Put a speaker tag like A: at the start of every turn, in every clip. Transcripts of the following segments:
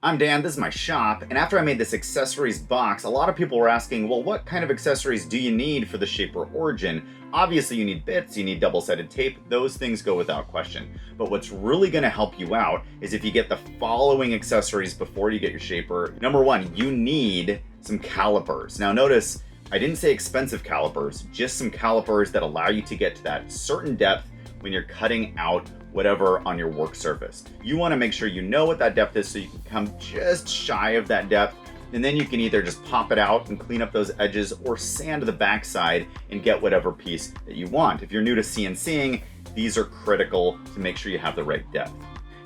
A: I'm Dan, this is my shop, and after I made this accessories box, a lot of people were asking, well, what kind of accessories do you need for the Shaper Origin? Obviously you need bits, you need double-sided tape, those things go without question. But what's really gonna help you out is if you get the following accessories before you get your Shaper. Number one, you need some calipers. Now notice, I didn't say expensive calipers, just some calipers that allow you to get to that certain depth when you're cutting out whatever on your work surface. You want to make sure you know what that depth is so you can come just shy of that depth, and then you can either just pop it out and clean up those edges or sand the backside and get whatever piece that you want. If you're new to CNCing, these are critical to make sure you have the right depth.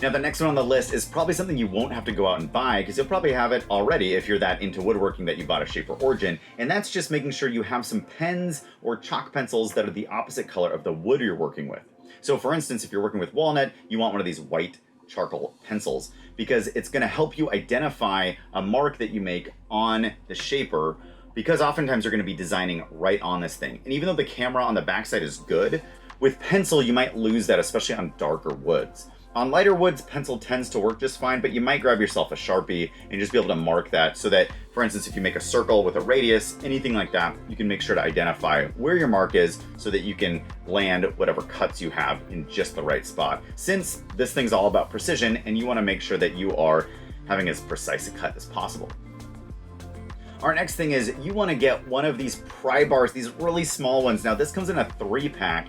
A: Now the next one on the list is probably something you won't have to go out and buy because you'll probably have it already if you're that into woodworking that you bought a Shaper Origin, and that's just making sure you have some pens or chalk pencils that are the opposite color of the wood you're working with. So for instance, if you're working with walnut, you want one of these white charcoal pencils because it's going to help you identify a mark that you make on the Shaper, because oftentimes you're going to be designing right on this thing. And even though the camera on the backside is good, with pencil you might lose that, especially on darker woods. On lighter woods, pencil tends to work just fine, but you might grab yourself a Sharpie and just be able to mark that so that, for instance, if you make a circle with a radius, anything like that, you can make sure to identify where your mark is so that you can land whatever cuts you have in just the right spot. Since this thing's all about precision and you want to make sure that you are having as precise a cut as possible. Our next thing is you want to get one of these pry bars, these really small ones. Now this comes in a 3-pack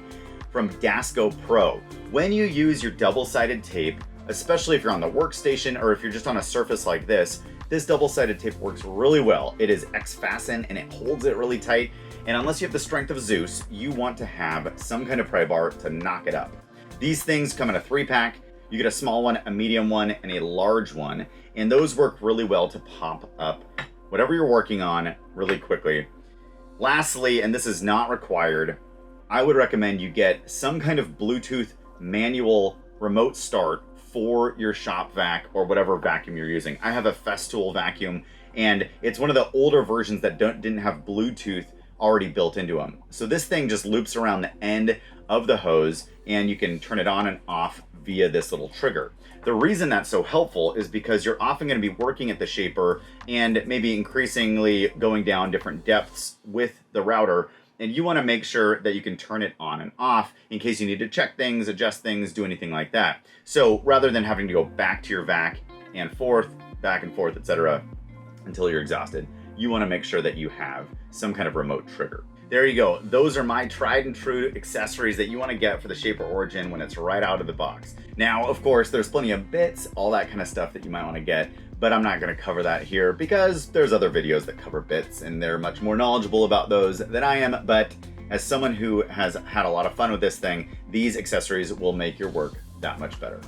A: from Dasco Pro. When you use your double-sided tape, especially if you're on the workstation or if you're just on a surface like this double-sided tape works really well. It is X-fasten and it holds it really tight. And unless you have the strength of Zeus, you want to have some kind of pry bar to knock it up. These things come in a 3-pack. You get a small one, a medium one, and a large one. And those work really well to pop up whatever you're working on really quickly. Lastly, and this is not required, I would recommend you get some kind of Bluetooth manual remote start for your shop vac or whatever vacuum you're using. I have a Festool vacuum, and it's one of the older versions that didn't have Bluetooth already built into them. So this thing just loops around the end of the hose, and you can turn it on and off via this little trigger. The reason that's so helpful is because you're often going to be working at the Shaper and maybe increasingly going down different depths with the router, and you want to make sure that you can turn it on and off in case you need to check things, adjust things, do anything like that. So rather than having to go back to your vac and forth, back and forth, etc., until you're exhausted, you want to make sure that you have some kind of remote trigger. There you go. Those are my tried and true accessories that you want to get for the Shaper Origin when it's right out of the box. Now, of course, there's plenty of bits, all that kind of stuff that you might want to get, but I'm not going to cover that here because there's other videos that cover bits and they're much more knowledgeable about those than I am. But as someone who has had a lot of fun with this thing, these accessories will make your work that much better.